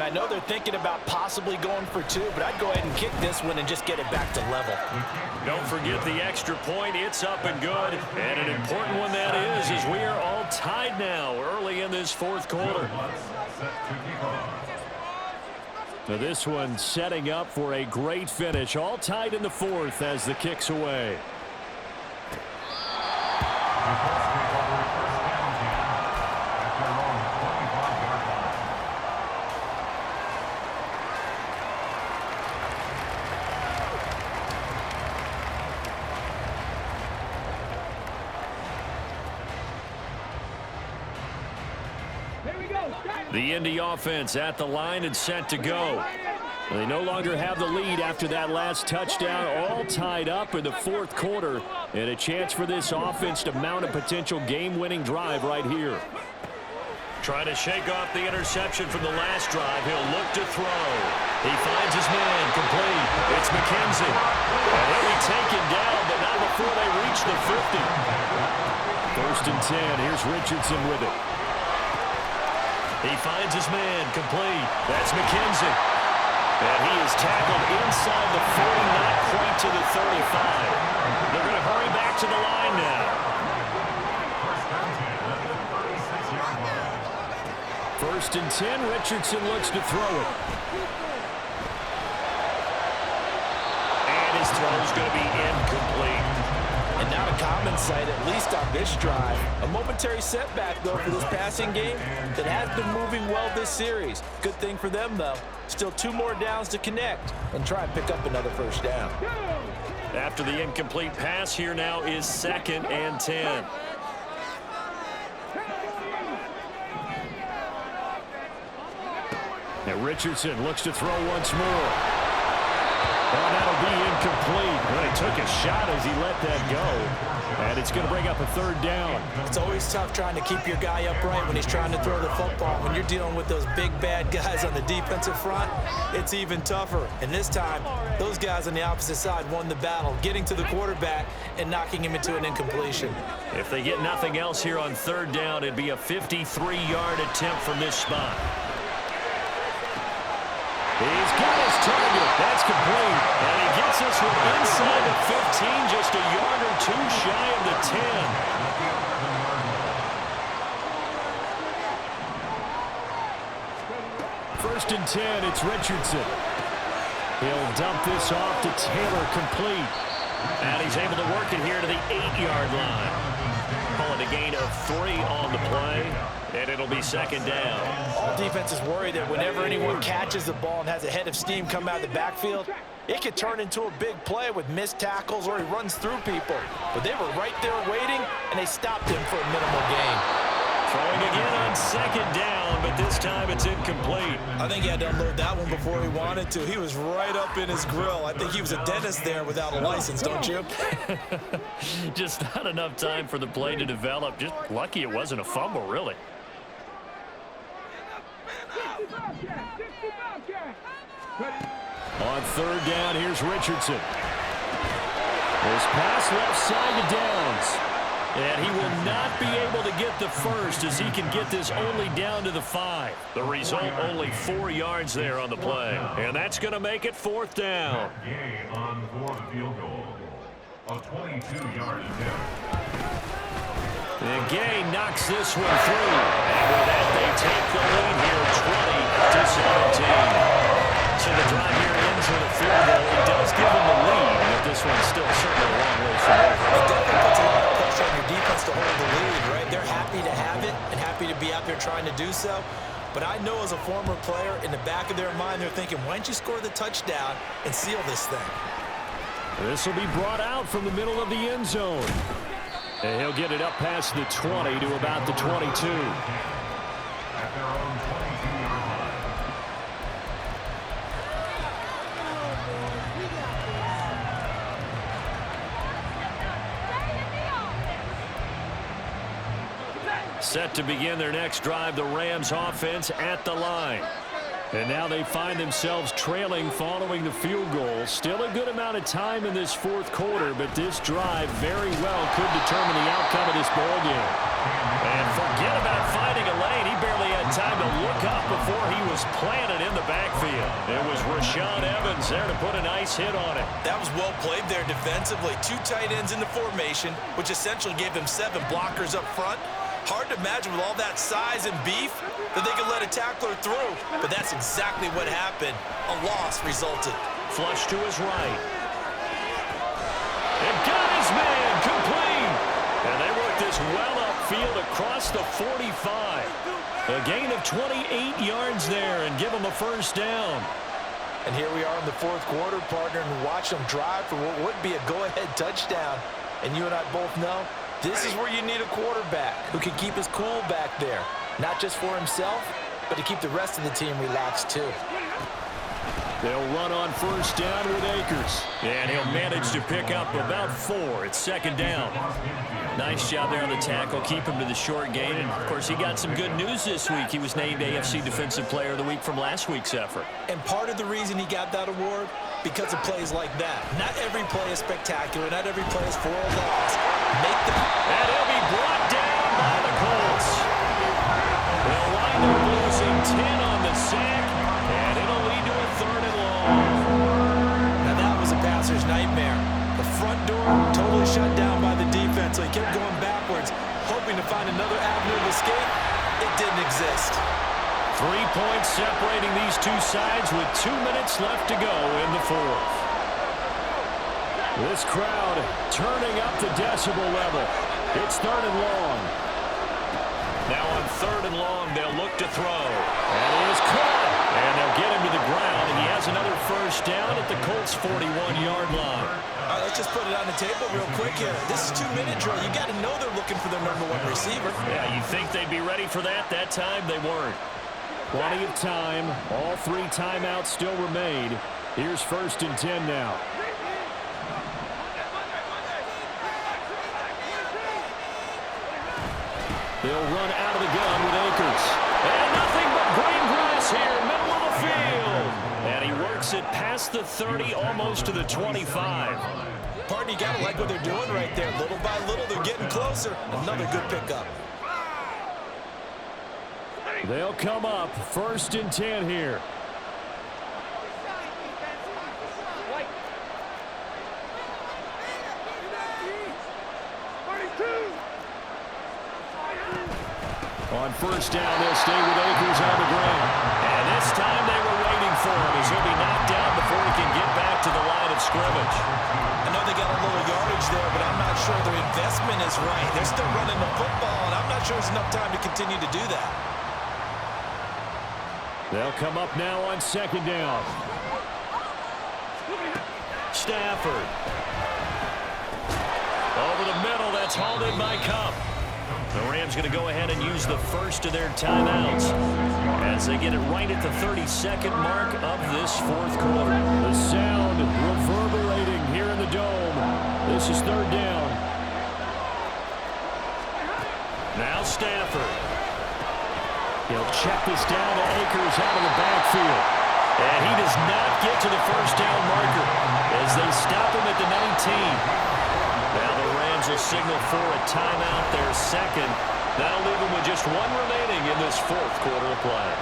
I know they're thinking about possibly going for two, but I'd go ahead and kick this one and just get it back to level. Don't forget the extra point. It's up and good. And an important one that is, as we are all tied now early in this fourth quarter. Now this one setting up for a great finish. All tied in the fourth as the kick's away. The Indy offense at the line and set to go. They no longer have the lead after that last touchdown, all tied up in the fourth quarter, and a chance for this offense to mount a potential game-winning drive right here. Trying to shake off the interception from the last drive. He'll look to throw. He finds his man complete. It's McKenzie. And he'll be taken down, but not before they reach the 50. First and 10. Here's Richardson with it. He finds his man complete. That's McKenzie. And he is tackled inside the 40, not quite to the 35. They're going to hurry back to the line now. First and 10, Richardson looks to throw it. And his throw is going to be incomplete. And not a common sight, at least on this drive. A momentary setback, though, for this passing game that has been moving well this series. Good thing for them, though. Still 2 more downs to connect and try and pick up another first down. After the incomplete pass, here now is 2nd and 10. And Richardson looks to throw once more. Oh, that'll be incomplete. Well, he took a shot as he let that go. And it's going to bring up a 3rd down. It's always tough trying to keep your guy upright when he's trying to throw the football. When you're dealing with those big, bad guys on the defensive front, it's even tougher. And this time, those guys on the opposite side won the battle, getting to the quarterback and knocking him into an incompletion. If they get nothing else here on 3rd down, it'd be a 53-yard attempt from this spot. He's got his target. That's complete. And he gets this one inside the 15, just a yard or 2 shy of the 10. First and 10, it's Richardson. He'll dump this off to Taylor, complete. And he's able to work it here to the 8-yard line. Call it a gain of 3 on the play. And it'll be 2nd down. All defenses worry that whenever anyone catches the ball and has a head of steam come out of the backfield, it could turn into a big play with missed tackles or he runs through people. But they were right there waiting, and they stopped him for a minimal gain. Throwing again on 2nd down, but this time it's incomplete. I think he had to unload that one before he wanted to. He was right up in his grill. I think he was a dentist there without a license, don't you? Just not enough time for the play to develop. Just lucky it wasn't a fumble, really. On 3rd down, here's Richardson. His pass left side to Downs. And he will not be able to get the first as he can get this only down to the 5. The result, only 4 yards there on the play. And that's going to make it 4th down. Gay on for the field goal. A 22-yard attempt. And Gay knocks this one through. And with that, they take the lead here 20-17. So the drive here ends with a field goal. It does give them the lead, but this one's still certainly a long way from over. It definitely puts a lot of pressure on your defense to hold the lead, right? They're happy to have it and happy to be out there trying to do so. But I know as a former player, in the back of their mind, they're thinking, why don't you score the touchdown and seal this thing? This will be brought out from the middle of the end zone. And he'll get it up past the 20 to about the 22. At their own 22-yard line. Set to begin their next drive, the Rams offense at the line. And now they find themselves trailing following the field goal. Still a good amount of time in this 4th quarter, but this drive very well could determine the outcome of this ballgame. And forget about finding a lane. He barely had time to look up before he was planted in the backfield. It was Rashaan Evans there to put a nice hit on it. That was well played there defensively. 2 tight ends in the formation, which essentially gave them 7 blockers up front. Hard to imagine with all that size and beef that they could let a tackler through, but that's exactly what happened. A loss resulted. Flush to his right. And got his man complete. And they work this well upfield across the 45. A gain of 28 yards there and give them a first down. And here we are in the 4th quarter, partner, and watch them drive for what would be a go-ahead touchdown. And you and I both know this is where you need a quarterback who can keep his cool back there, not just for himself, but to keep the rest of the team relaxed too. They'll run on first down with Akers. And he'll manage to pick up about 4. It's 2nd down. Nice job there on the tackle. Keep him to the short gain. And, of course, he got some good news this week. He was named AFC Defensive Player of the Week from last week's effort. And part of the reason he got that award, because of plays like that. Not every play is spectacular. Not every play is for a loss. Make the... And he'll be brought down by the Colts. They'll wind up losing 10 on the sack. And it'll lead to a 3rd and long. Now that was a passer's nightmare. The front door totally shut down by the defense, so he kept going backwards, hoping to find another avenue of escape. It didn't exist. 3 points separating these two sides with 2 minutes left to go in the 4th. This crowd turning up the decibel level. It's 3rd and long. Now on 3rd and long, they'll look to throw. And he is caught. And they'll get him to the ground, and he has another first down at the Colts' 41-yard line. All right, let's just put it on the table real quick here. This is 2-minute drill. You got to know they're looking for their #1 receiver. Yeah, you think they'd be ready for that? That time, they weren't. Plenty of time. All 3 timeouts still remain. Here's 1st and 10 now. They'll run out of the gun with Akers. And nothing but green grass here, middle of the field. And he works it past the 30, almost to the 25. Partner, you got to like what they're doing right there. Little by little, they're getting closer. Another good pickup. They'll come up 1st and 10 here. On first down, they'll stay with Akers on the ground. And this time they were waiting for him as he'll be knocked down before he can get back to the line of scrimmage. I know they got a little yardage there, but I'm not sure their investment is right. They're still running the football, and I'm not sure there's enough time to continue to do that. They'll come up now on 2nd down. Stafford. Over the middle, that's hauled in by Cup. The Rams going to go ahead and use the first of their timeouts as they get it right at the 32nd mark of this 4th quarter. The sound reverberating here in the Dome. This is 3rd down. Now Stafford. He'll check this down to Akers out of the backfield. And he does not get to the first down marker as they stop him at the 19. Now the Rams will signal for a timeout, their 2nd. That'll leave them with just 1 remaining in this 4th quarter of play.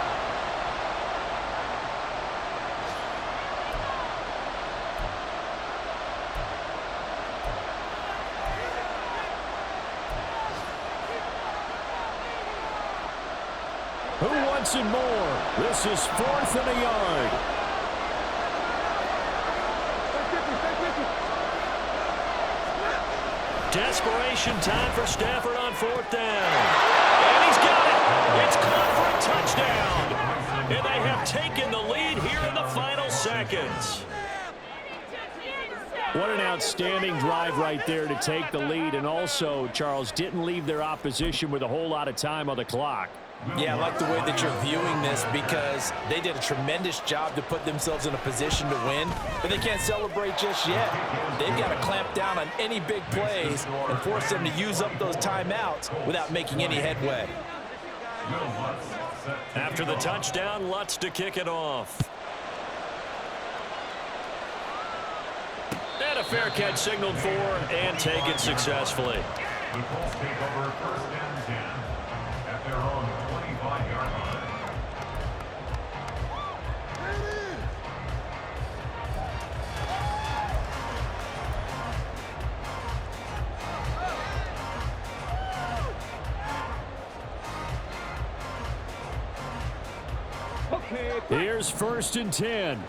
Who wants it more? This is 4th and a yard. Desperation time for Stafford on 4th down. And he's got it. It's caught for a touchdown. And they have taken the lead here in the final seconds. What an outstanding drive right there to take the lead. And also, Charles, didn't leave their opposition with a whole lot of time on the clock. Yeah, I like the way that you're viewing this because they did a tremendous job to put themselves in a position to win, but they can't celebrate just yet. They've got to clamp down on any big plays and force them to use up those timeouts without making any headway. After the touchdown, Lutz to kick it off. And a fair catch signaled for and taken successfully. The Colts take over 1st and 10 at their own 25-yard line. Here's 1st and 10.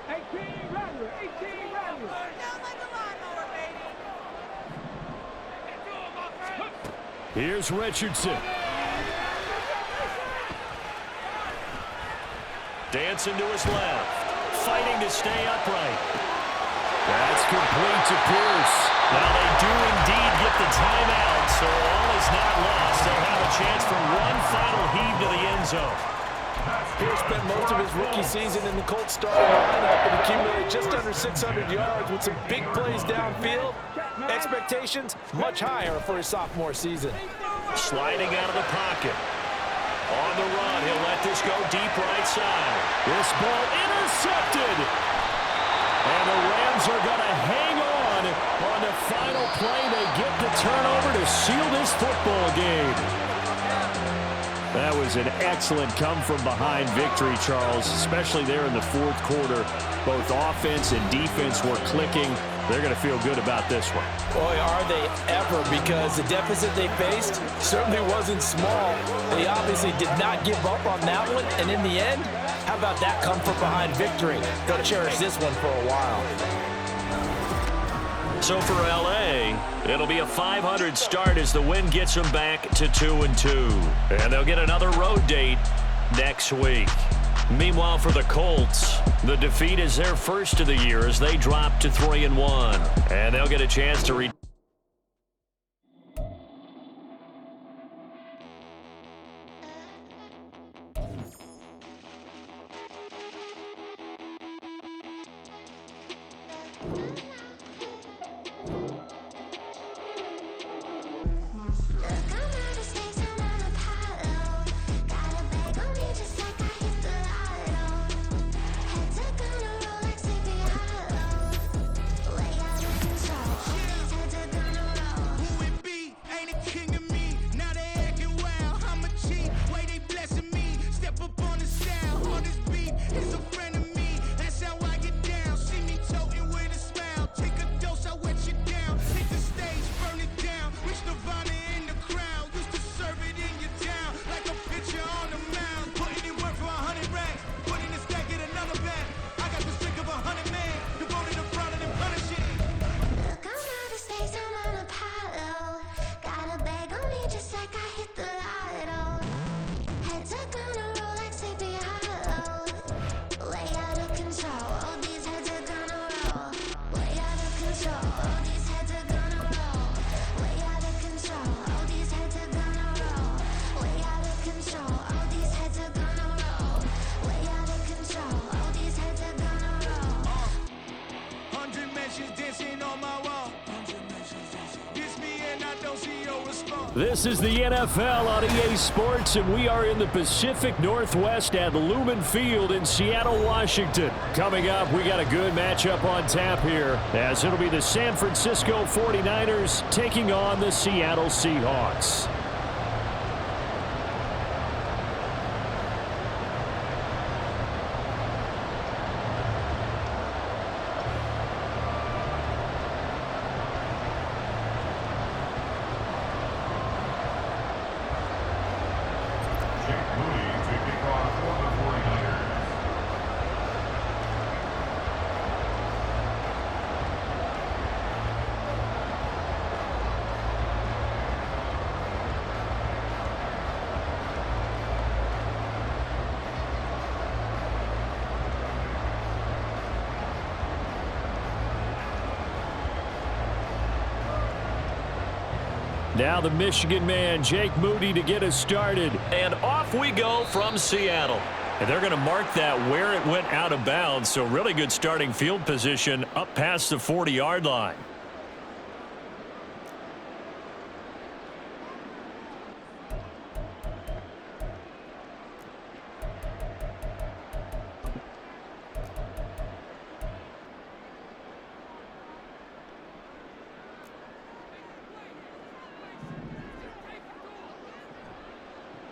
18 runner. Here's Richardson. Dancing to his left. Fighting to stay upright. That's complete to Pierce. Now they do indeed get the timeout, so all is not lost. They'll have a chance for one final heave to the end zone. Pierce spent most of his rookie season in the Colts starting lineup and accumulated just under 600 yards with some big plays downfield. Expectations much higher for his sophomore season. Sliding out of the pocket. On the run, he'll let this go deep right side. This ball intercepted. And the Rams are going to hang on the final play. They get the turnover to seal this football game. That was an excellent come-from-behind victory, Charles, especially there in the 4th quarter. Both offense and defense were clicking. They're going to feel good about this one. Boy, are they ever, because the deficit they faced certainly wasn't small. They obviously did not give up on that one, and in the end, how about that come-from-behind victory? They'll cherish this one for a while. So for L.A., it'll be a 500 start as the win gets them back to 2-2. And they'll get another road date next week. Meanwhile, for the Colts, the defeat is their first of the year as they drop to 3-1. And they'll get a chance to This is the NFL on EA Sports, and we are in the Pacific Northwest at Lumen Field in Seattle, Washington. Coming up, we got a good matchup on tap here, as it'll be the San Francisco 49ers taking on the Seattle Seahawks. Now the Michigan man, Jake Moody, to get us started. And off we go from Seattle. And they're going to mark that where it went out of bounds. So really good starting field position up past the 40-yard line.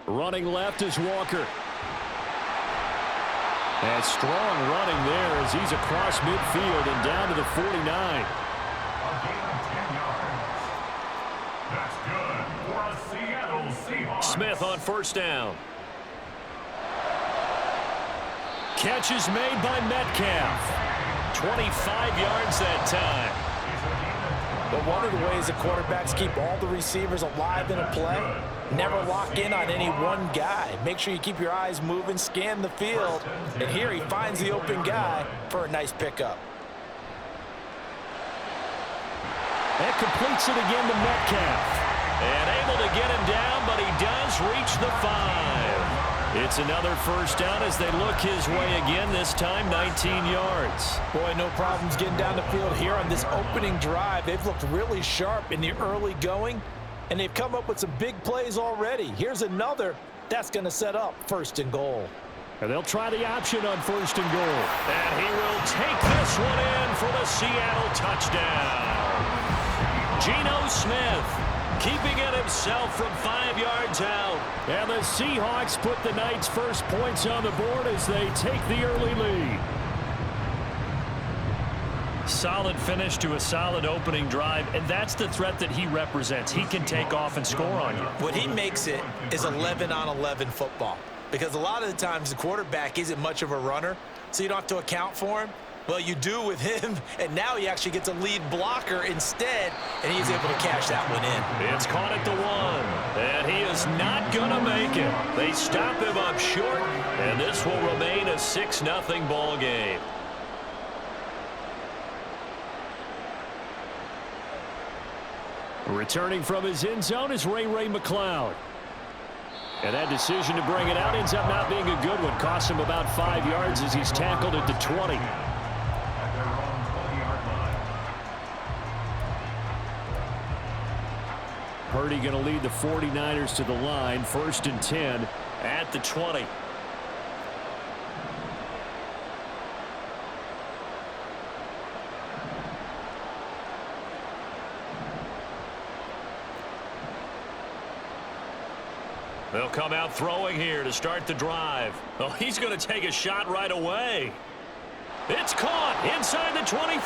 Running left is Walker. And strong running there as he's across midfield and down to the 49. A gain of 10 yards. That's good for a Seattle Seahawks. Smith on first down. catch is made by Metcalf. 25 yards that time. But one of the ways the quarterbacks keep all the receivers alive in a play, never lock in on any one guy. Make sure you keep your eyes moving, scan the field, and here he finds the open guy for a nice pickup. That completes it again to Metcalf. And able to get him down, but he does reach the 5. It's another first down as they look his way again, this time 19 yards. Boy, no problems getting down the field here on this opening drive. They've looked really sharp in the early going, and they've come up with some big plays already. Here's another that's going to set up 1st and goal. And they'll try the option on 1st and goal. And he will take this one in for the Seattle touchdown. Geno Smith keeping it himself from 5 yards out. And the Seahawks put the night's first points on the board as they take the early lead. Solid finish to a solid opening drive, and that's the threat that he represents. He can take off and score on you. What he makes it is 11-on-11 football, because a lot of the times the quarterback isn't much of a runner, so you don't have to account for him. Well, you do with him, and now he actually gets a lead blocker instead, and he's able to cash that one in. It's caught at the 1, and he is not going to make it. They stop him up short, and this will remain a 6-0 ball game. Returning from his end zone is Ray McCloud. And that decision to bring it out ends up not being a good one. Costs him about 5 yards as he's tackled at the 20. Purdy going to lead the 49ers to the line. 1st and 10 at the 20. They'll come out throwing here to start the drive. Oh, he's going to take a shot right away. It's caught inside the 25.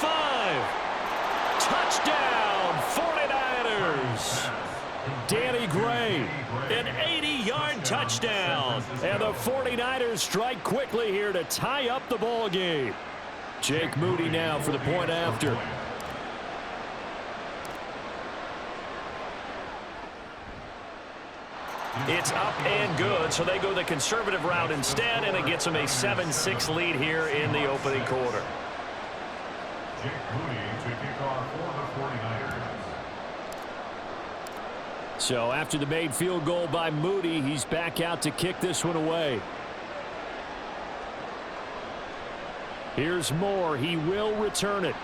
Touchdown, 49ers. Danny Gray, an 80-yard touchdown. And the 49ers strike quickly here to tie up the ball game. Jake Moody now for the point after. It's up and good, so they go the conservative route instead, and it gets them a 7-6 lead here in the opening quarter. Jake Moody to kick off for the 49ers. So after the made field goal by Moody, he's back out to kick this one away. Here's Moore. He will return it.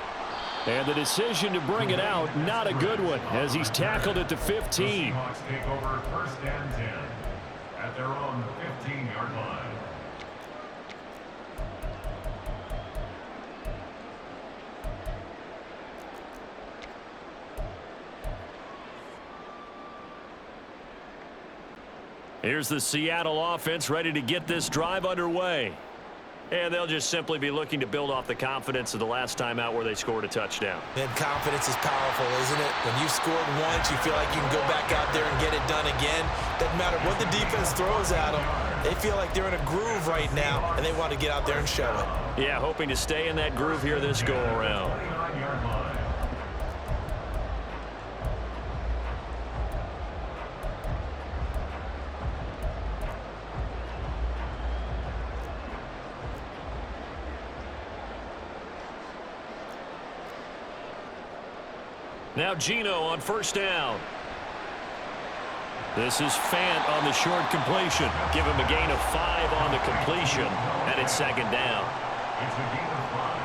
And the decision to bring it out, not a good one, as he's tackled at the 15. The Seahawks take over 1st and 10 at their own 15-yard line. Here's the Seattle offense ready to get this drive underway. And they'll just simply be looking to build off the confidence of the last time out where they scored a touchdown. And confidence is powerful, isn't it? When you've scored once, you feel like you can go back out there and get it done again. Doesn't matter what the defense throws at them. They feel like they're in a groove right now, and they want to get out there and show it. Yeah, hoping to stay in that groove here this go-around. Now Geno on 1st down. This is Fant on the short completion. Give him a gain of 5 on the completion, and it's 2nd down. It's a gain of 5.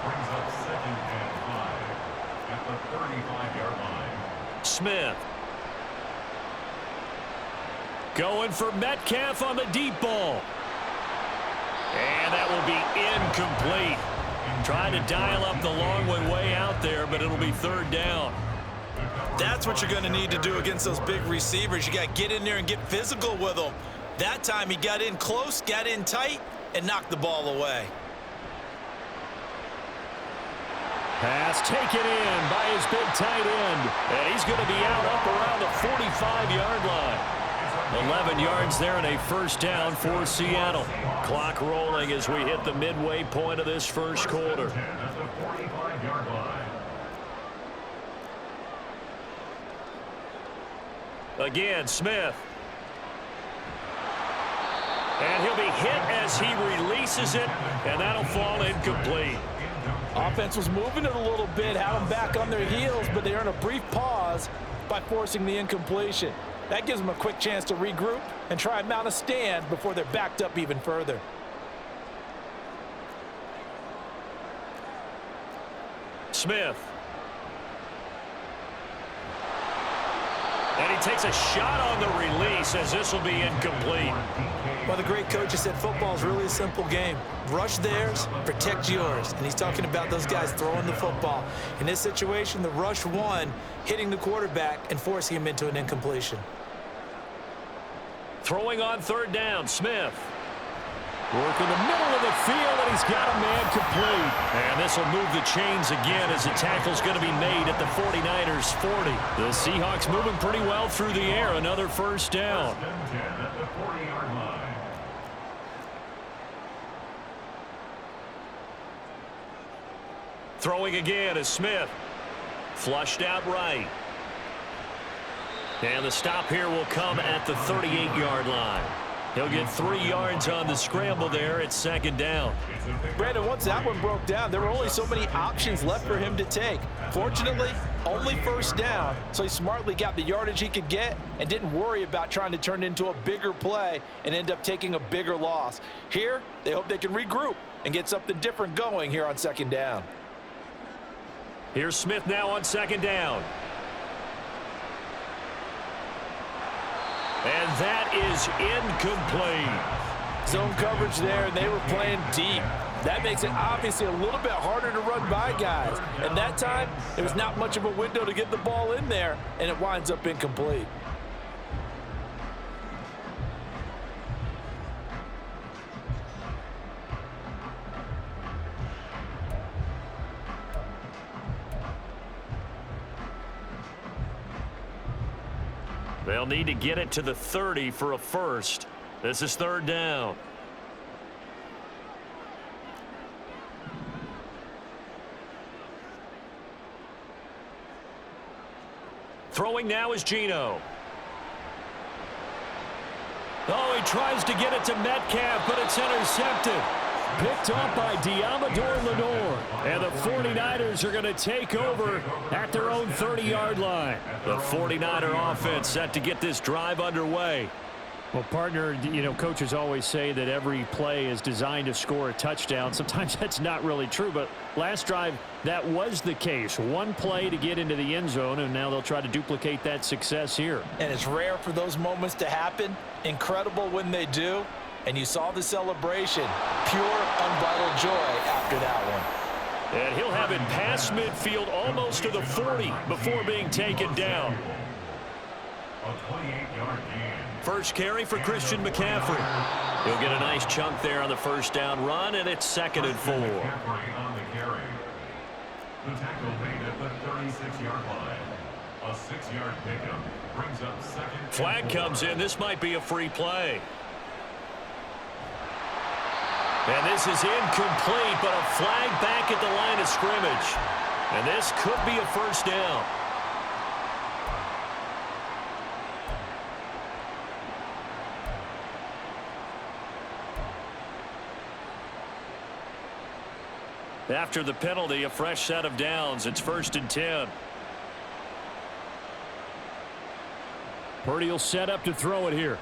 Brings up 2nd and 5 at the 35-yard line. Smith. Going for Metcalf on the deep ball. And that will be incomplete. Trying to dial up the long one way out there, but it'll be 3rd down. That's what you're going to need to do against those big receivers. You got to get in there and get physical with them. That time he got in close, got in tight, and knocked the ball away. Pass taken in by his big tight end. And he's going to be out up around the 45-yard line. 11 yards there and a first down for Seattle. Clock rolling as we hit the midway point of this first quarter. At the 45-yard line. Again, Smith. And he'll be hit as he releases it, and that'll fall incomplete. Offense was moving it a little bit, had them back on their heels, but they earn a brief pause by forcing the incompletion. That gives them a quick chance to regroup and try and mount a stand before they're backed up even further. Smith. And he takes a shot on the release as this will be incomplete. Well, the great coach has said football is really a simple game. Rush theirs, protect yours. And he's talking about those guys throwing the football. In this situation, the rush won, hitting the quarterback and forcing him into an incompletion. Throwing on third down, Smith. Working the middle of the field, and he's got a man complete. And this will move the chains again as the tackle's going to be made at the 49ers 40. The Seahawks moving pretty well through the air. Another first down. First and 10 at the 40-yard line. Throwing again is Smith. Flushed out right. And the stop here will come at the 38-yard line. He'll get 3 yards on the scramble there at second down. Brandon, once that one broke down, there were only so many options left for him to take. Fortunately, only first down, so he smartly got the yardage he could get and didn't worry about trying to turn it into a bigger play and end up taking a bigger loss. Here, they hope they can regroup and get something different going here on second down. Here's Smith now on second down. And that is incomplete. Zone coverage there, and they were playing deep. That makes it obviously a little bit harder to run by guys. And that time, it was not much of a window to get the ball in there, and it winds up incomplete. They'll need to get it to the 30 for a first. This is third down. Throwing now is Geno. Oh, he tries to get it to Metcalf, but it's intercepted. Picked off by Diamador Lenore. And the 49ers are going to take over at their own 30-yard line. The 49er offense set to get this drive underway. Well, partner, you know, coaches always say that every play is designed to score a touchdown. Sometimes that's not really true, but last drive, that was the case. One play to get into the end zone, and now they'll try to duplicate that success here. And it's rare for those moments to happen. Incredible when they do. And you saw the celebration. Pure, unbridled joy after that one. And he'll have it past midfield almost to the 40 before being taken down. A 28-yard gain. First carry for Christian McCaffrey. He'll get a nice chunk there on the first down run, and it's second and 4. McCaffrey on the carry. The tackle made at the 36-yard line. A 6-yard pickup brings up second. Flag comes in. This might be a free play. And this is incomplete, but a flag back at the line of scrimmage. And this could be a first down. After the penalty, a fresh set of downs. It's first and 10. Purdy will set up to throw it here.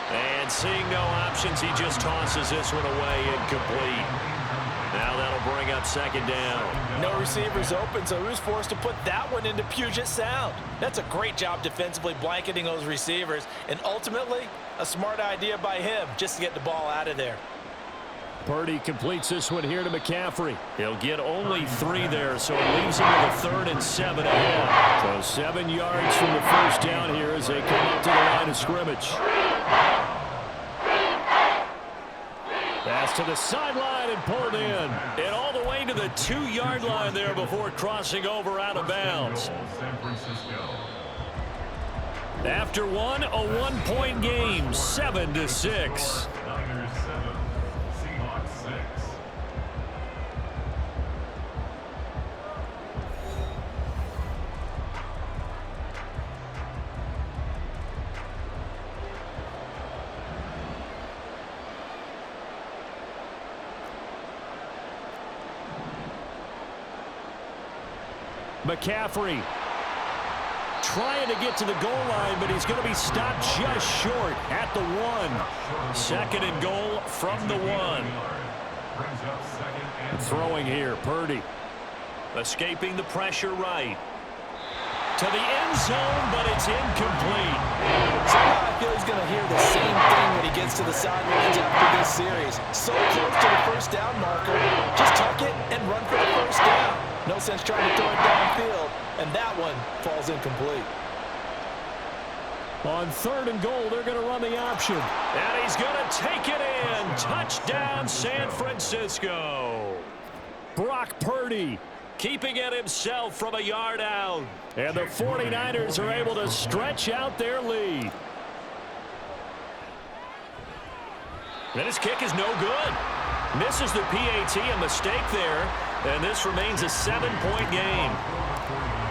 And seeing no options, he just tosses this one away, incomplete. Now that'll bring up second down. No receivers open, so he was forced to put that one into Puget Sound. That's a great job defensively blanketing those receivers, and ultimately, a smart idea by him just to get the ball out of there. Purdy completes this one here to McCaffrey. He'll get only 3 there, so it leaves him with a 3rd and 7 ahead. So 7 yards from the first down here as they come up to the line of scrimmage. Pass to the sideline and pulled in. And all the way to the 2-yard line there before crossing over out of bounds. San Francisco. After one, a one-point game, 7-6. Niners 7, Seahawks 6. McCaffrey trying to get to the goal line, but he's going to be stopped just short at the 1. Second and goal from the 1. Throwing here, Purdy. Escaping the pressure right. To the end zone, but it's incomplete. Somehow I feel he's going to hear the same thing when he gets to the sidelines after this series. So close to the first down marker. Just tuck it and run for the first down. No sense trying to throw it downfield, and that one falls incomplete. On third and goal, they're going to run the option. And he's going to take it in. Touchdown, San Francisco. Brock Purdy keeping it himself from a yard out. And the 49ers are able to stretch out their lead. And his kick is no good. Misses the PAT, a mistake there. And this remains a 7-point game.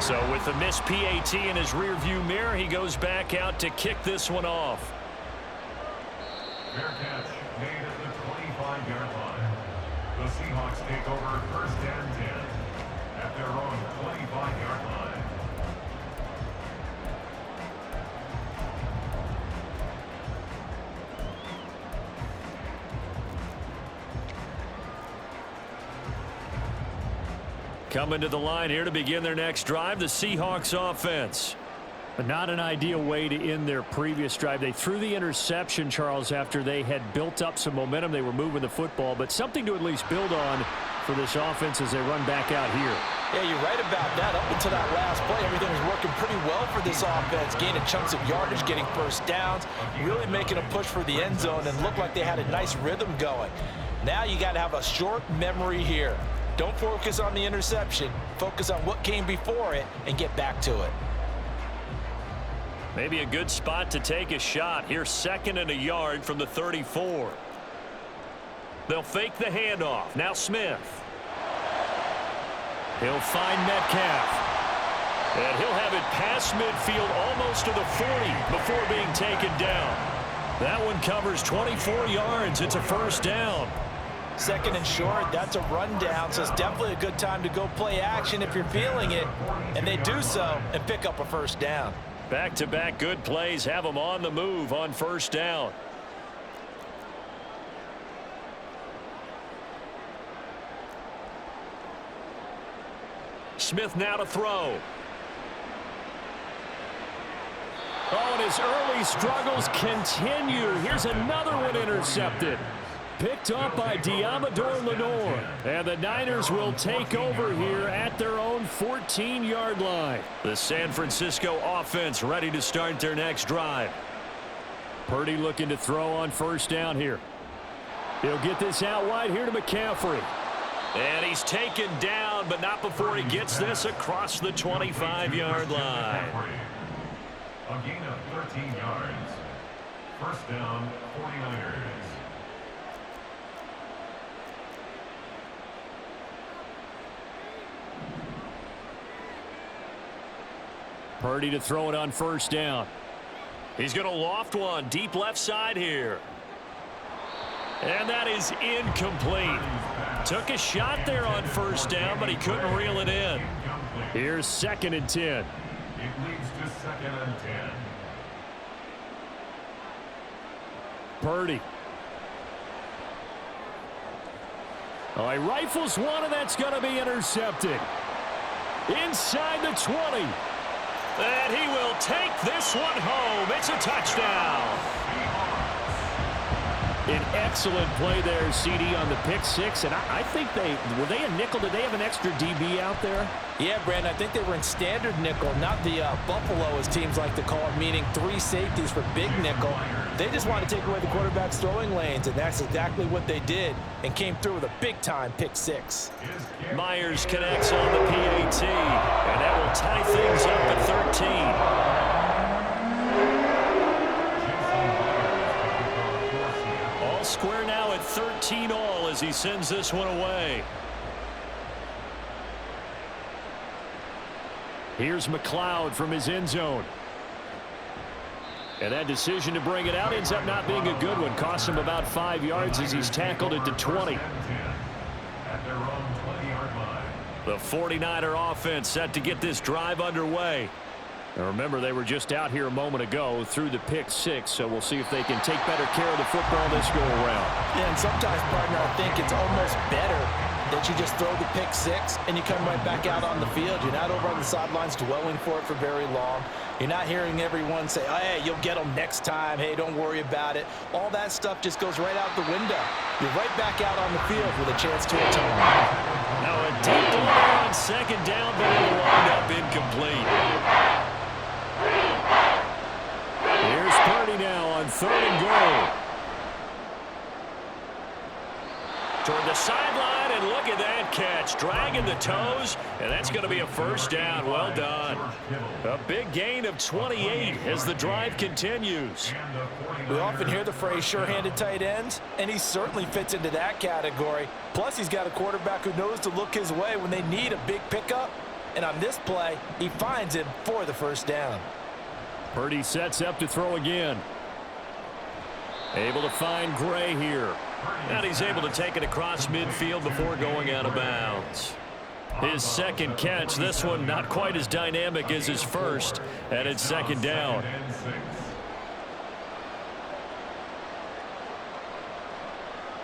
So with the missed PAT in his rearview mirror, he goes back out to kick this one off. Fair catch made at the 25-yard line. The Seahawks take over first and 10 at their own 25-yard line. Coming to the line here to begin their next drive, the Seahawks offense. But not an ideal way to end their previous drive. They threw the interception, Charles, after they had built up some momentum. They were moving the football, but something to at least build on for this offense as they run back out here. Yeah, you're right about that. Up until that last play, everything was working pretty well for this offense, gaining chunks of yardage, getting first downs, really making a push for the end zone, and looked like they had a nice rhythm going. Now you got to have a short memory here. Don't focus on the interception. Focus on what came before it and get back to it. Maybe a good spot to take a shot. Here's second and a yard from the 34. They'll fake the handoff. Now Smith. He'll find Metcalf. And he'll have it past midfield almost to the 40 before being taken down. That one covers 24 yards. It's a first down. Second and short, that's a rundown, so it's definitely a good time to go play action if you're feeling it. And they do so and pick up a first down. Back-to-back good plays have them on the move on first down. Smith now to throw. Oh, and his early struggles continue. Here's another one intercepted. Picked up by Diamador Lenore. And the Niners will take over here at their own 14-yard line. The San Francisco offense ready to start their next drive. Purdy looking to throw on first down here. He'll get this out wide here to McCaffrey. And he's taken down, but not before he gets this across the 25-yard line. A gain of 13 yards. First down, 49ers. Purdy to throw it on first down. He's going to loft one deep left side here. And that is incomplete. Took a shot there on first down, but he couldn't reel it in. Here's second and 10. It leads to second and 10. Purdy. Oh, he rifles one, and that's going to be intercepted. Inside the 20. And he will take this one home. It's a touchdown. An excellent play there, CD, on the pick six. And I think were they a nickel? Did they have an extra DB out there? Yeah, Brandon, I think they were in standard nickel, not the Buffalo, as teams like to call it, meaning 3 safeties for big nickel. They just wanted to take away the quarterback's throwing lanes, and that's exactly what they did, and came through with a big-time pick six. Myers connects on the PAT, and that will tie things up at 13. square now at 13 all as he sends this one away. Here's McLeod from his end zone. And that decision to bring it out ends up not being a good one. Costs him about 5 yards as he's tackled it to 20. The 49er offense set to get this drive underway. Now remember, they were just out here a moment ago through the pick six, so we'll see if they can take better care of the football this go around. Yeah, and sometimes, partner, I think it's almost better that you just throw the pick six and you come right back out on the field. You're not over on the sidelines dwelling for it for very long. You're not hearing everyone say, oh, hey, you'll get them next time. Hey, don't worry about it. All that stuff just goes right out the window. You're right back out on the field with a chance to atone. Now a deep ball on second down, but it'll wind up incomplete. Here's Purdy now on 3rd and goal. Toward the sideline, and look at that catch. Dragging the toes, and that's going to be a first down. Well done. A big gain of 28 as the drive continues. We often hear the phrase sure-handed tight ends, and he certainly fits into that category. Plus, he's got a quarterback who knows to look his way when they need a big pickup. And on this play, he finds him for the first down. Purdy sets up to throw again. Able to find Gray here. And he's able to take it across midfield before going out of bounds. His second catch, this one not quite as dynamic as his first, and it's second down.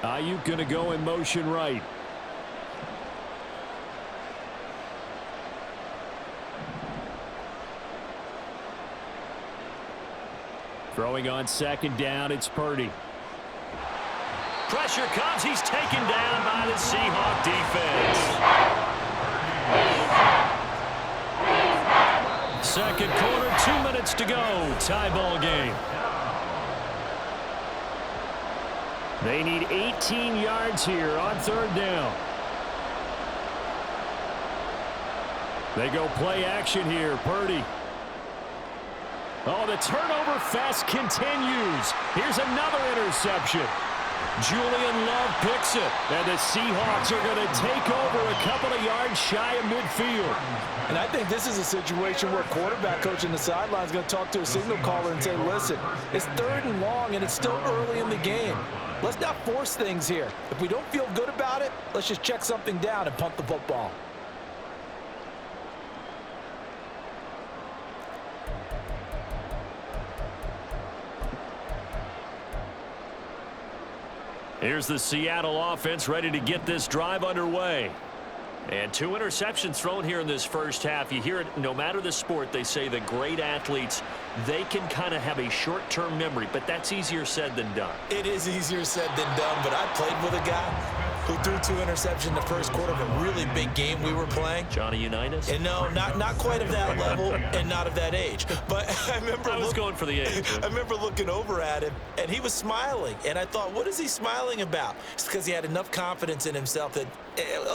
Ayuk going to go in motion right. Throwing on second down, it's Purdy. Pressure comes. He's taken down by the Seahawk defense. Second quarter, 2 minutes to go. Tie ball game. They need 18 yards here on 3rd down. They go play action here. Purdy. Oh, the turnover fest continues. Here's another interception. Julian Love picks it, and the Seahawks are going to take over a couple of yards shy of midfield. And I think this is a situation where quarterback coach in the sideline is going to talk to a signal caller and say, listen, it's 3rd and long, and it's still early in the game. Let's not force things here. If we don't feel good about it, let's just check something down and punt the football. Here's the Seattle offense ready to get this drive underway. And 2 interceptions thrown here in this first half. You hear it no matter the sport. They say the great athletes, they can kind of have a short-term memory, but that's easier said than done. It is easier said than done, but I played with a guy who threw 2 interceptions in the first quarter of a really big game we were playing. Johnny Unitas? And no, not quite of that level and not of that age. But I remember I was going for the age. I remember looking over at him, and he was smiling. And I thought, what is he smiling about? It's because he had enough confidence in himself that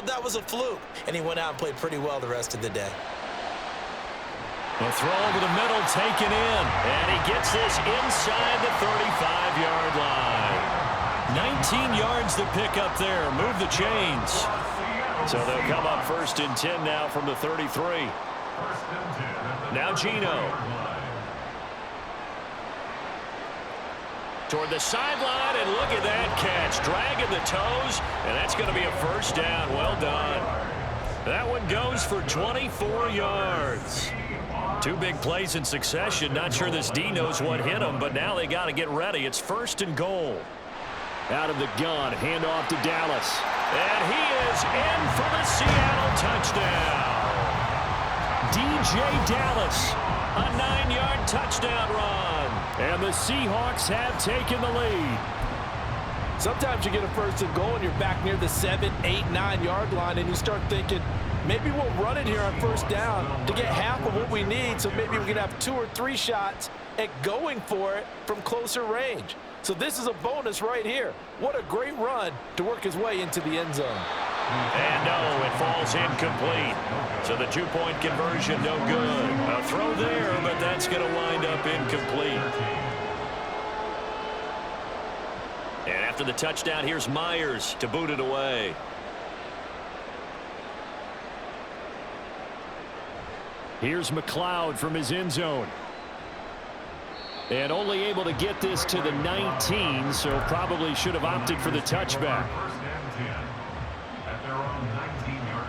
that was a fluke. And he went out and played pretty well the rest of the day. A throw over the middle taken in. And he gets this inside the 35-yard line. 19 yards to pick up there. Move the chains. So they'll come up 1st and 10 now from the 33. Now Gino. Toward the sideline, and look at that catch. Dragging the toes, and that's going to be a first down. Well done. That one goes for 24 yards. 2 big plays in succession. Not sure this D knows what hit him, but now they got to get ready. It's 1st and goal. Out of the gun, handoff to Dallas. And he is in for the Seattle touchdown. DJ Dallas, a 9-yard touchdown run. And the Seahawks have taken the lead. Sometimes you get a 1st and goal and you're back near the 7, 8, 9-yard line, and you start thinking, maybe we'll run it here on 1st down to get half of what we need, so maybe we can have 2 or 3 shots at going for it from closer range. So this is a bonus right here. What a great run to work his way into the end zone. And no, it falls incomplete. So the 2-point conversion, no good. A throw there, but that's going to wind up incomplete. And after the touchdown, here's Myers to boot it away. Here's McLeod from his end zone. And only able to get this to the 19, so probably should have opted for the touchback.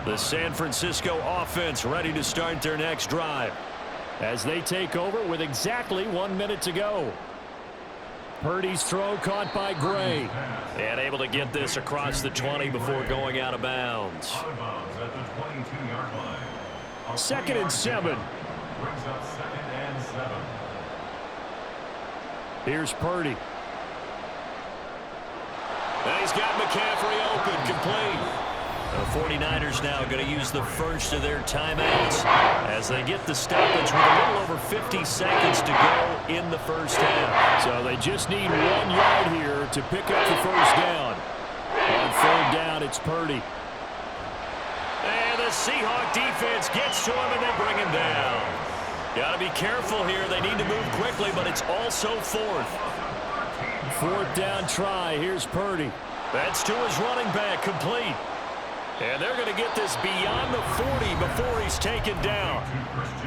The San Francisco offense ready to start their next drive as they take over with exactly 1 minute to go. Purdy's throw caught by Gray. And able to get this across the 20 before going out of bounds. Out of bounds at the 22-yard line. 2nd and 7. Brings up 2nd and 7. Here's Purdy. And he's got McCaffrey open, complete. The 49ers now going to use the first of their timeouts as they get the stoppage with a little over 50 seconds to go in the first half. So they just need 1 yard here to pick up the first down. On 3rd down, it's Purdy. And the Seahawk defense gets to him and they bring him down. Got to be careful here. They need to move quickly, but it's also 4th. 4th down try. Here's Purdy. That's to his running back, complete. And they're going to get this beyond the 40 before he's taken down.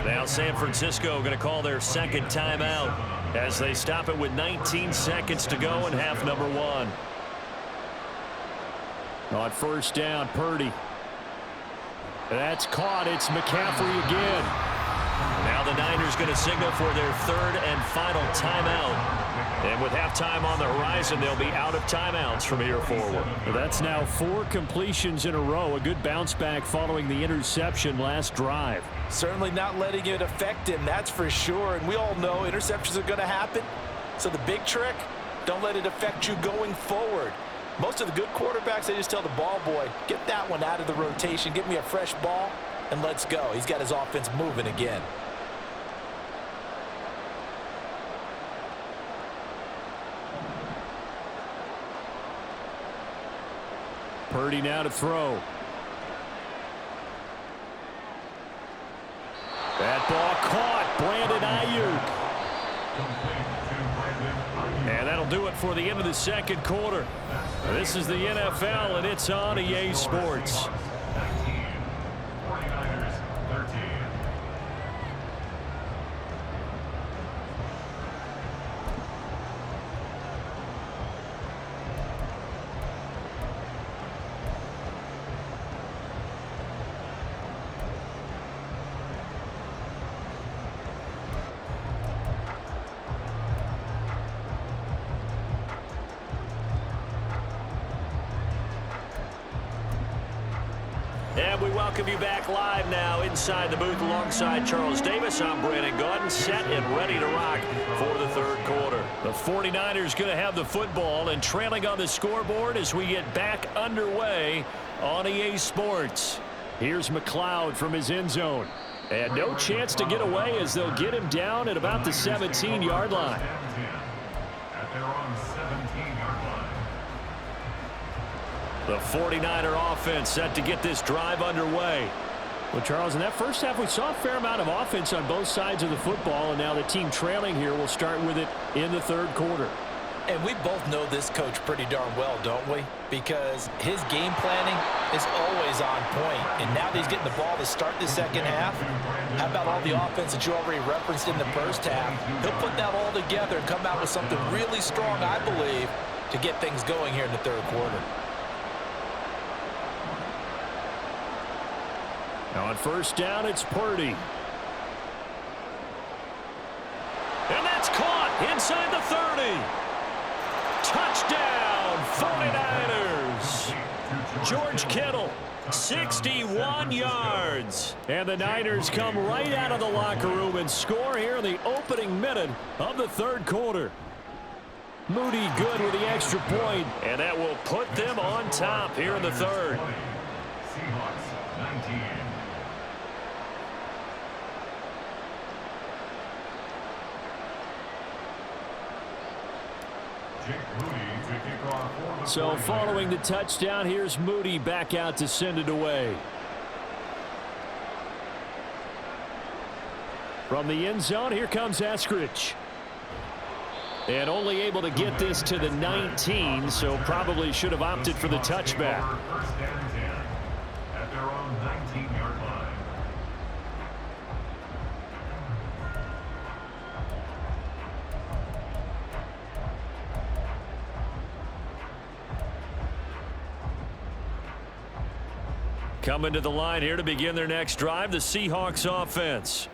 Now San Francisco going to call their 2nd timeout as they stop it with 19 seconds to go in half number 1. On 1st down, Purdy. That's caught. It's McCaffrey again. Now the Niners going to signal for their 3rd and final timeout. And with halftime on the horizon, they'll be out of timeouts from here forward. That's now 4 completions in a row. A good bounce back following the interception last drive. Certainly not letting it affect him, that's for sure. And we all know interceptions are going to happen. So the big trick, don't let it affect you going forward. Most of the good quarterbacks, they just tell the ball boy, get that one out of the rotation, give me a fresh ball, and let's go. He's got his offense moving again. Purdy now to throw. That ball caught. Brandon Ayuk. And that'll do it for the end of the 2nd quarter. This is the NFL, and it's on EA Sports. 49ers 13. And we welcome you back live now inside the booth alongside Charles Davis. I'm Brandon Gaudin, set and ready to rock for the 3rd quarter. The 49ers going to have the football and trailing on the scoreboard as we get back underway on EA Sports. Here's McLeod from his end zone. And no chance to get away as they'll get him down at about the 17-yard line. At their own 17-yard line. The 49er offense set to get this drive underway. Well, Charles, in that first half, we saw a fair amount of offense on both sides of the football, and now the team trailing here will start with it in the 3rd quarter. And we both know this coach pretty darn well, don't we? Because his game planning is always on point. And now that he's getting the ball to start the 2nd half, how about all the offense that you already referenced in the first half? He'll put that all together and come out with something really strong, I believe, to get things going here in the 3rd quarter. Now on 1st down, it's Purdy. And that's caught inside the 30. Touchdown, 49ers. George Kittle, 61 yards. And the Niners come right out of the locker room and score here in the opening minute of the 3rd quarter. Moody good with the extra point. And that will put them on top here in the 3rd. Seahawks 19. So following the touchdown, here's Moody back out to send it away. From the end zone, here comes Eskridge. And only able to get this to the 19, so probably should have opted for the touchback. First and 10 at their own 19-yard line. Coming to the line here to begin their next drive, the Seahawks offense.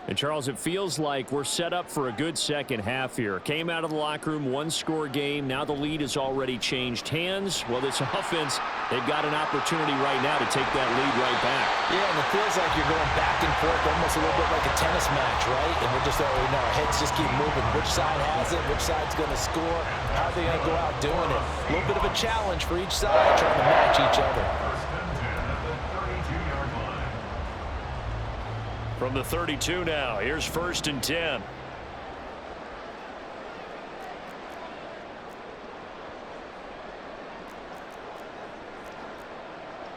And, Charles, it feels like we're set up for a good second half here. Came out of the locker room, one-score game. Now the lead has already changed hands. Well, this offense, they've got an opportunity right now to take that lead right back. Yeah, and it feels like you're going back and forth, almost a little bit like a tennis match, right? And we're just, our heads just keep moving. Which side has it? Which side's going to score? How are they going to go out doing it? A little bit of a challenge for each side, trying to match each other. First and 10 at the 32-yard line. From the 32 now, here's first and 10.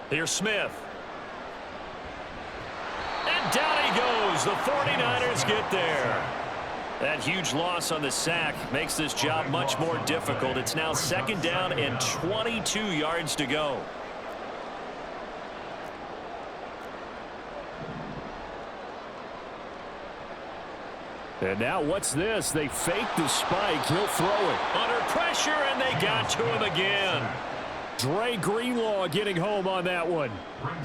Here's Smith. And down he goes. The 49ers get there. That huge loss on the sack makes this job much more difficult. It's now second down and 22 yards to go. And now what's this? They fake the spike. He'll throw it. Under pressure, and they got to him again. Dre Greenlaw getting home on that one.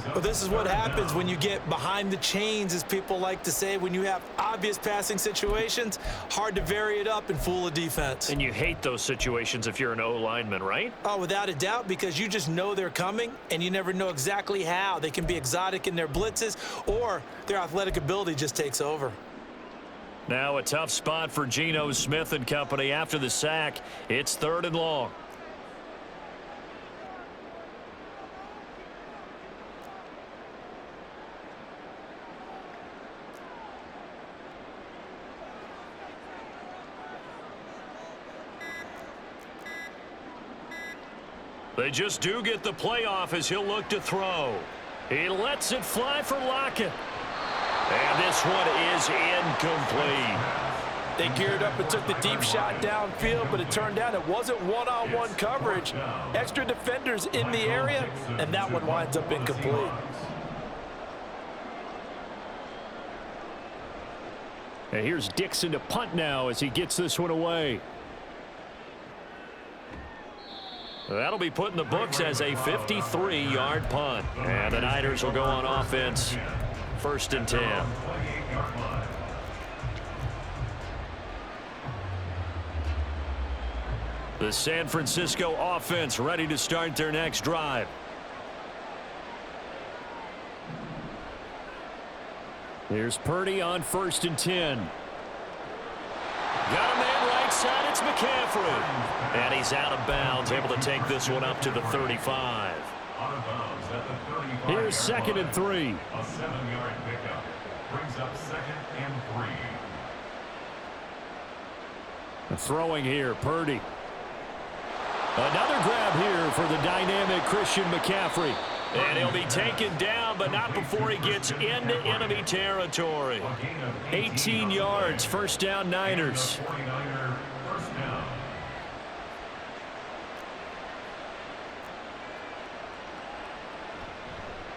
Well, this is what happens when you get behind the chains, as people like to say. When you have obvious passing situations, hard to vary it up and fool a defense. And you hate those situations if you're an O-lineman, right? Oh, without a doubt, because you just know they're coming, and you never know exactly how. They can be exotic in their blitzes, or their athletic ability just takes over. Now a tough spot for Geno Smith and company after the sack. It's third and long. They just do get the playoff as he'll look to throw. He lets it fly for Lockett. And this one is incomplete. They geared up and took the deep shot downfield, but it turned out it wasn't one-on-one coverage. Extra defenders in the area, and that one winds up incomplete. And here's Dixon to punt now as he gets this one away. That'll be put in the books as a 53-yard punt. And the Niners will go on offense. First and 10. The San Francisco offense ready to start their next drive. Here's Purdy on first and 10. Got a man right side. It's McCaffrey. And he's out of bounds, able to take this one up to the 35. Out of bounds at the 35. Here's second and 3. A 7-yard pickup brings up second and 3. Throwing here, Purdy. Another grab here for the dynamic Christian McCaffrey. And he'll be taken down, but not before he gets into enemy territory. 18 yards, first down Niners. 49er first down.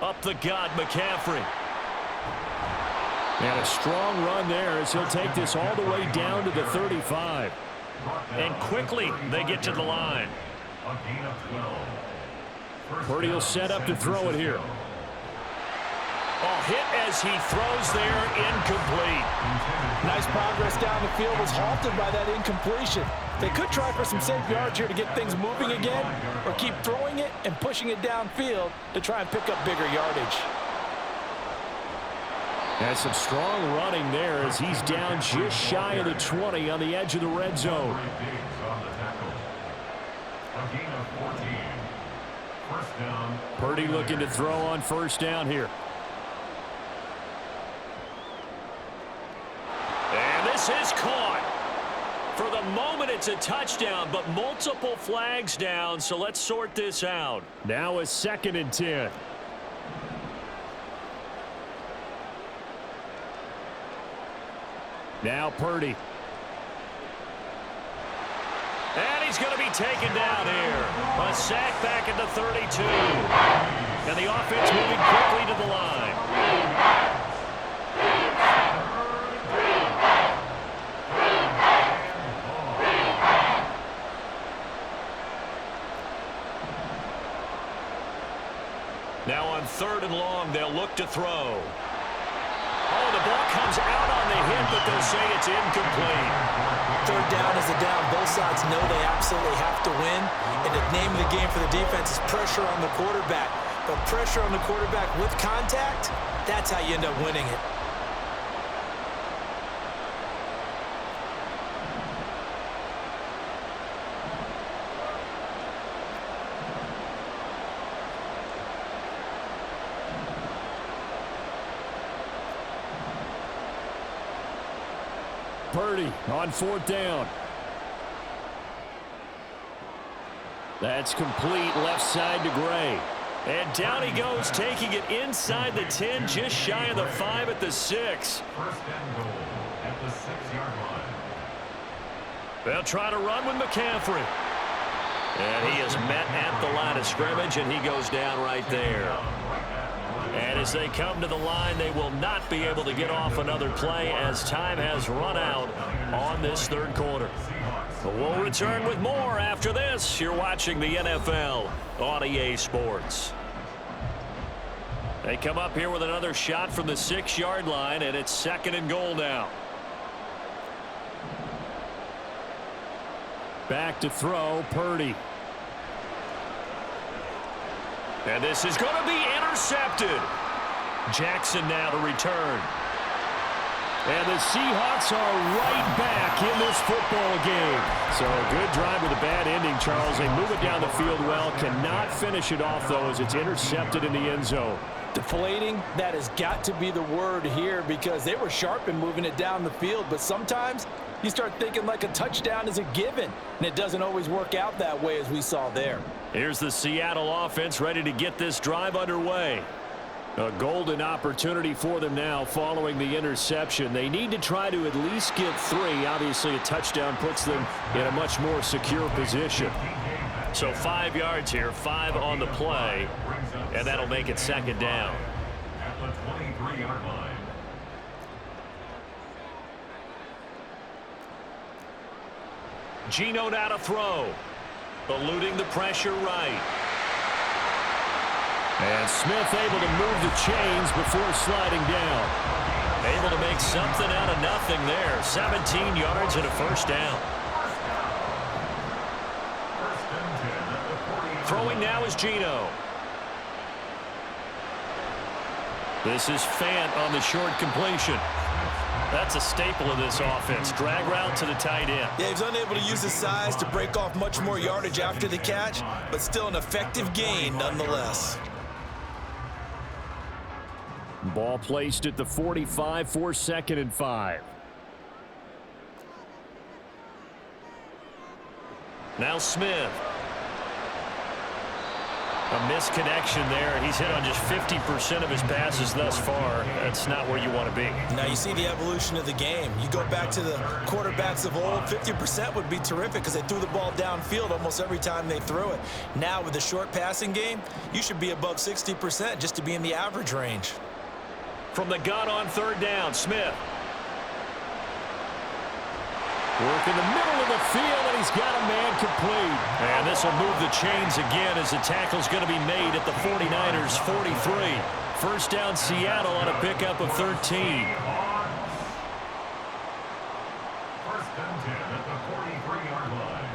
Up the gut, McCaffrey. And a strong run there as he'll take this all the way down to the 35. And quickly they get to the line. A gain of 12. Purdy will set up to throw it here. Oh, hit as he throws there, incomplete. Nice progress down the field, was halted by that incompletion. They could try for some safe yards here to get things moving again, or keep throwing it and pushing it downfield to try and pick up bigger yardage. Has some strong running there as he's down just shy of the 20 on the edge of the red zone. On the tackle. A gain of 14. First down. Purdy looking to throw on first down here. And this is caught. For the moment, it's a touchdown, but multiple flags down, so let's sort this out. Now a second and 10. Now Purdy. he's going to be taken down here. A sack back at the 32. And the offense moving quickly to the line. Now on 3rd and long, they'll look to throw. Oh, the ball comes out on the hit, but they'll say it's incomplete. 3rd down is a down. Both sides know they absolutely have to win. And the name of the game for the defense is pressure on the quarterback. But pressure on the quarterback with contact, that's how you end up winning it. Purdy on 4th down. That's complete left side to Gray. And down he goes, taking it inside the 10, just shy of the 5 at the 6. 1st and goal at the 6-yard line. They'll try to run with McCaffrey. And he is met at the line of scrimmage, and he goes down right there. And as they come to the line, they will not be able to get off another play as time has run out on this 3rd quarter. But we'll return with more after this. You're watching the NFL on EA Sports. They come up here with another shot from the 6-yard line, and it's 2nd and goal now. Back to throw, Purdy. And this is going to be intercepted. Jackson now to return. And the Seahawks are right back in this football game. So a good drive with a bad ending, Charles. They move it down the field well. Cannot finish it off, though, as it's intercepted in the end zone. Deflating, that has got to be the word here because they were sharp in moving it down the field. But sometimes you start thinking like a touchdown is a given, and it doesn't always work out that way as we saw there. Here's the Seattle offense ready to get this drive underway. A golden opportunity for them now following the interception. They need to try to at least get 3. Obviously, a touchdown puts them in a much more secure position. So 5 yards here, 5 on the play, and that'll make it 2nd down. At the 23-yard line. Geno now to throw. Eluding the pressure right. And Smith able to move the chains before sliding down. Able to make something out of nothing there. 17 yards and a 1st down. Throwing now is Geno. This is Fant on the short completion. That's a staple of this offense. Drag route to the tight end. Yeah, he's unable to use his size to break off much more yardage after the catch, but still an effective gain nonetheless. Ball placed at the 45 for 2nd and 5. Now Smith. A misconnection there. He's hit on just 50% of his passes thus far. That's not where you want to be. Now you see the evolution of the game. You go back to the quarterbacks of old, 50% would be terrific because they threw the ball downfield almost every time they threw it. Now with the short passing game, you should be above 60% just to be in the average range. From the gun on 3rd down, Smith. Work in the middle of the field, and he's got a man complete. And this will move the chains again as the tackle's going to be made at the 49ers 43. 1st down Seattle on a pickup of 13. 1st and 10 at the 43-yard line.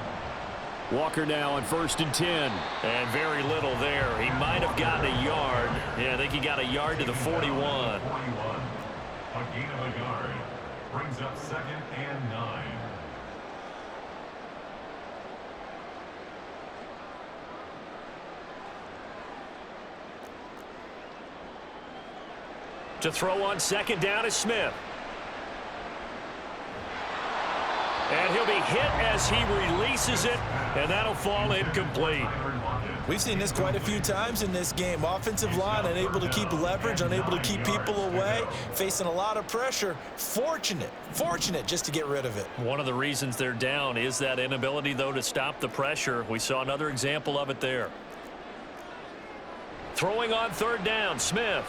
Walker now on 1st and 10. And very little there. He might have gotten a yard. Yeah, I think he got a yard to the 41. 41. A gain of a yard. Brings up 2nd and 9. To throw on 2nd down is Smith. And he'll be hit as he releases it, and that'll fall incomplete. We've seen this quite a few times in this game. Offensive line unable to keep leverage, unable to keep people away, facing a lot of pressure. Fortunate just to get rid of it. One of the reasons they're down is that inability, though, to stop the pressure. We saw another example of it there. Throwing on third down, Smith.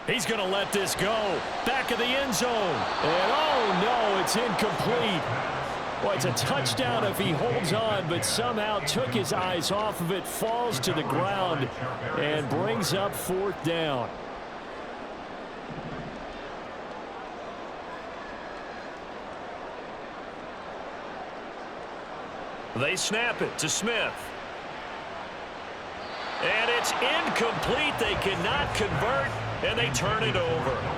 He's going to let this go. Back of the end zone. And oh no, it's incomplete. Well, it's a touchdown if he holds on, but somehow took his eyes off of it, falls to the ground, and brings up fourth down. They snap it to Smith. And it's incomplete. They cannot convert, and they turn it over.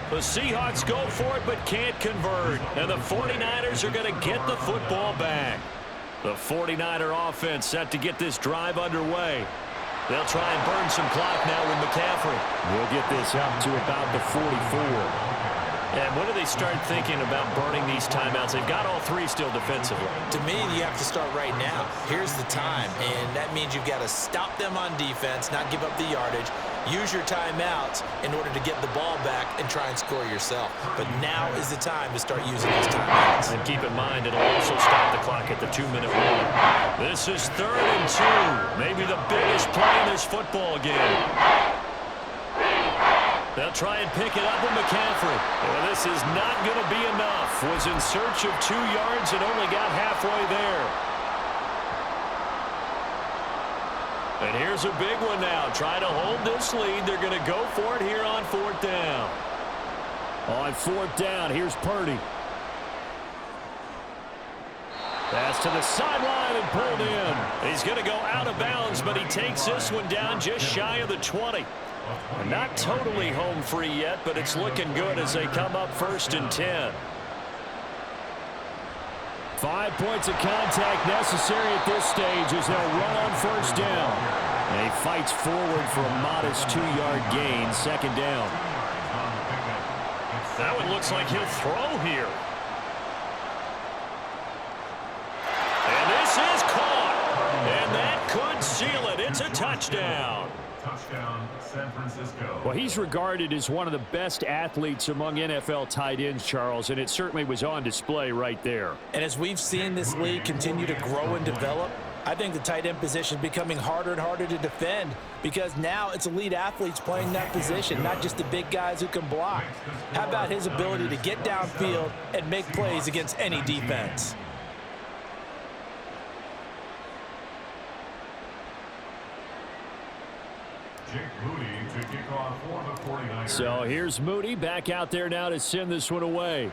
The Seahawks go for it but can't convert, and the 49ers are going to get the football back. The 49er offense set to get this drive underway. They'll try and burn some clock now with McCaffrey. We'll get this up to about the 44. And when do they start thinking about burning these timeouts? They've got all three still defensively. To me, you have to start right now. Here's the time, and that means you've got to stop them on defense, not give up the yardage, use your timeouts in order to get the ball back and try and score yourself. But now is the time to start using those timeouts. And keep in mind, it'll also stop the clock at the 2-minute warning. This is 3rd and 2, maybe the biggest play in this football game. They'll try and pick it up with McCaffrey. And this is not going to be enough. Was in search of 2 yards and only got halfway there. And here's a big one now. Try to hold this lead. They're going to go for it here on 4th down. On 4th down, here's Purdy. Pass to the sideline and pulled in. He's going to go out of bounds, but he takes this one down just shy of the 20. Not totally home free yet, but it's looking good as they come up 1st and 10. 5 points of contact necessary at this stage as they'll run on 1st down. And he fights forward for a modest 2-yard gain, 2nd down. That one looks like he'll throw here. And this is caught. And that could seal it. It's a touchdown. Touchdown, San Francisco. Well, he's regarded as one of the best athletes among NFL tight ends, Charles, and it certainly was on display right there. And as we've seen this league continue to grow and develop, I think the tight end position is becoming harder and harder to defend because now it's elite athletes playing that position, not just the big guys who can block. How about his ability to get downfield and make plays against any defense? Jake Moody to kick off for the 49ers. So here's Moody back out there now to send this one away.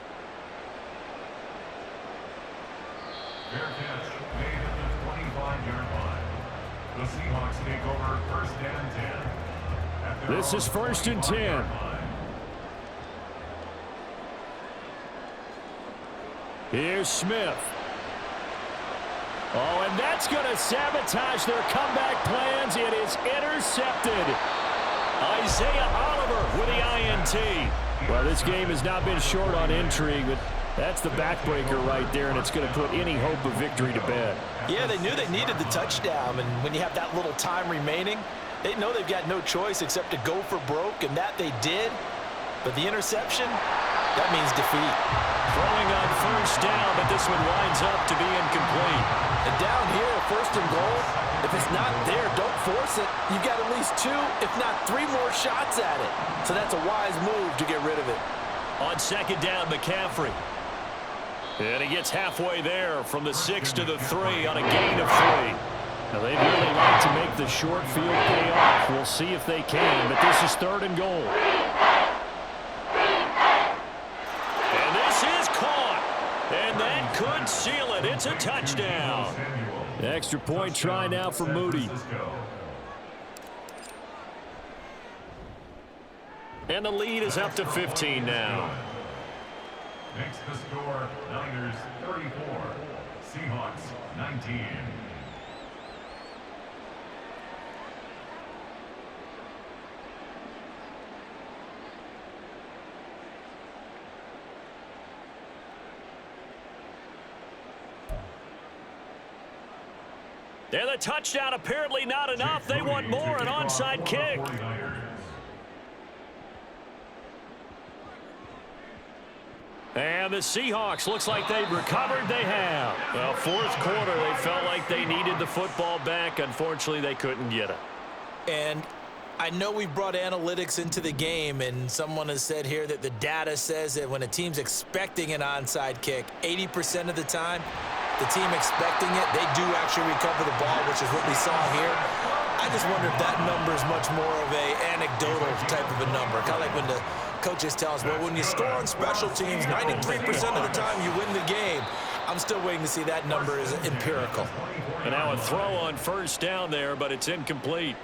Fair catch made at the 25-yard line. The Seahawks take over 1st and 10. This is 1st and 10. Here's Smith. Oh, and that's going to sabotage their comeback plans. It is intercepted. Isaiah Oliver with the INT. Well, this game has not been short on intrigue, but that's the backbreaker right there, and it's going to put any hope of victory to bed. Yeah, they knew they needed the touchdown, and when you have that little time remaining, they know they've got no choice except to go for broke, and that they did. But the interception, that means defeat. Throwing on 1st down, but this one winds up to be incomplete. And down here, 1st and goal, if it's not there, don't force it. You've got at least 2, if not 3 more shots at it. So that's a wise move to get rid of it. On 2nd down, McCaffrey. And he gets halfway there from the 6 to the 3 on a gain of 3. Now, they'd really like to make the short field pay off. We'll see if they can, but this is 3rd and goal. And this is caught. And that could seal it. It's a touchdown. Extra point try now for Moody. And the lead is up to 15 now. Makes the score Niners 34, Seahawks 19. And the touchdown apparently not enough. They want more, an onside kick. And the Seahawks, looks like they've recovered. They have. Well, fourth quarter, they felt like they needed the football back. Unfortunately, they couldn't get it. And I know we brought analytics into the game, and someone has said here that the data says that when a team's expecting an onside kick, 80% of the time, the team expecting it, they do actually recover the ball, which is what we saw here. I just wonder if that number is much more of a anecdotal type of a number. Kind of like when the coaches tell us, well, when you score on special teams, 93% of the time you win the game. I'm still waiting to see that number is empirical. And now a throw on first down there, but it's incomplete.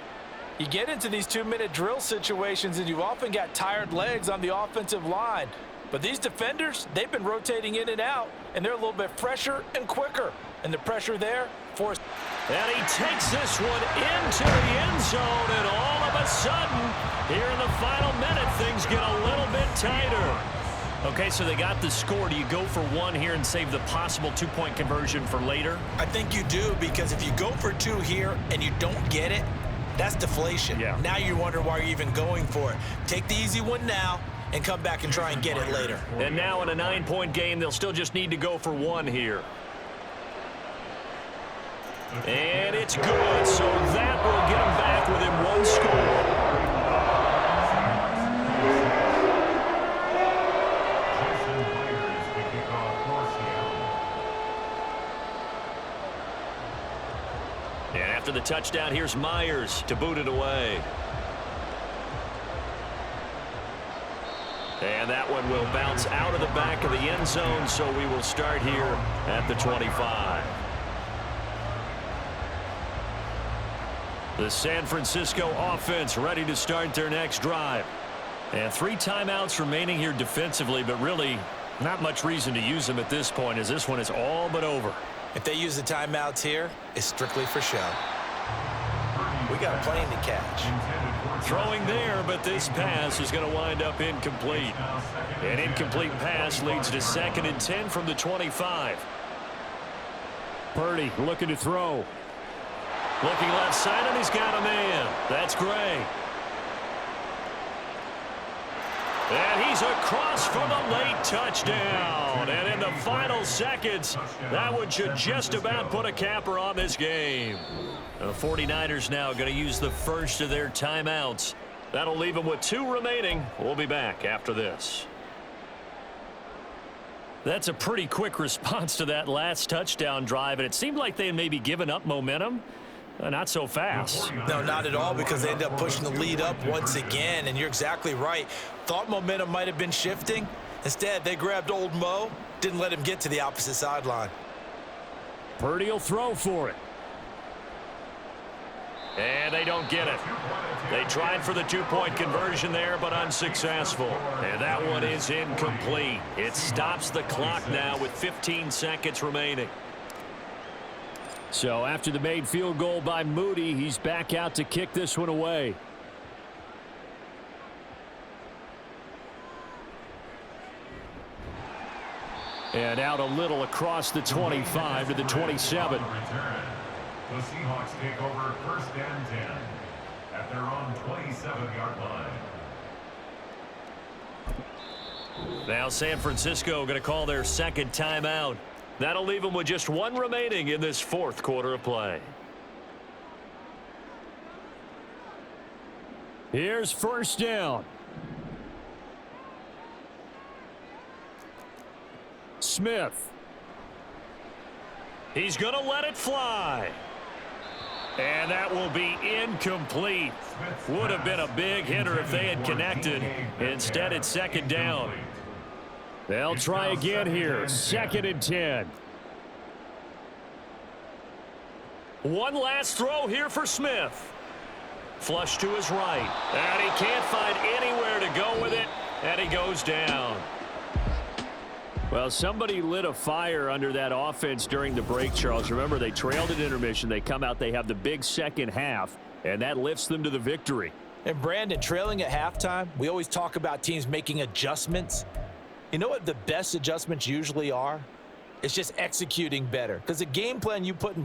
You get into these 2-minute drill situations, and you've often got tired legs on the offensive line. But these defenders, they've been rotating in and out, and they're a little bit fresher and quicker. And the pressure there forced. And he takes this one into the end zone, and all of a sudden, here in the final minute, things get a little bit tighter. Okay, so they got the score. Do you go for one here and save the possible 2-point conversion for later? I think you do, because if you go for 2 here and you don't get it, that's deflation. Yeah. Now you wonder why you're even going for it. Take the easy one now and come back and try and get it later. And now in a 9-point game, they'll still just need to go for 1 here. And it's good, so that will get them back within 1 score. And after the touchdown, here's Myers to boot it away. And that one will bounce out of the back of the end zone, so we will start here at the 25. The San Francisco offense ready to start their next drive. And 3 timeouts remaining here defensively, but really not much reason to use them at this point, as this one is all but over. If they use the timeouts here, it's strictly for show. We got a plane to catch. Throwing there, but this pass is going to wind up incomplete. An incomplete pass leads to 2nd and 10 from the 25. Purdy looking to throw. Looking left side, and he's got a man. That's Gray. And he's across for the late touchdown. And in the final seconds, that one should just about put a capper on this game. The 49ers now going to use the first of their timeouts. That'll leave them with 2 remaining. We'll be back after this. That's a pretty quick response to that last touchdown drive, and it seemed like they had maybe given up momentum. Not so fast. No, not at all, because they end up pushing the lead up once again, and you're exactly right. Thought momentum might have been shifting. Instead, they grabbed old Mo, didn't let him get to the opposite sideline. Purdy will throw for it. And they don't get it. They tried for the 2-point conversion there, but unsuccessful. And that one is incomplete. It stops the clock now with 15 seconds remaining. So after the made field goal by Moody, he's back out to kick this one away. And out a little across the 25 to the 27. The Seahawks take over 1st and 10 at their own 27-yard line. Now San Francisco going to call their 2nd timeout. That'll leave them with just 1 remaining in this 4th quarter of play. Here's 1st down. Smith. He's going to let it fly. And that will be incomplete. Would have been a big hitter if they had connected. Instead, it's 2nd down. They'll try again here. 2nd and 10. One last throw here for Smith. Flush to his right. And he can't find anywhere to go with it. And he goes down. Well, somebody lit a fire under that offense during the break, Charles. Remember, they trailed at intermission. They come out, they have the big second half, and that lifts them to the victory. And Brandon, trailing at halftime, we always talk about teams making adjustments. You know what the best adjustments usually are? It's just executing better. Because the game plan you put in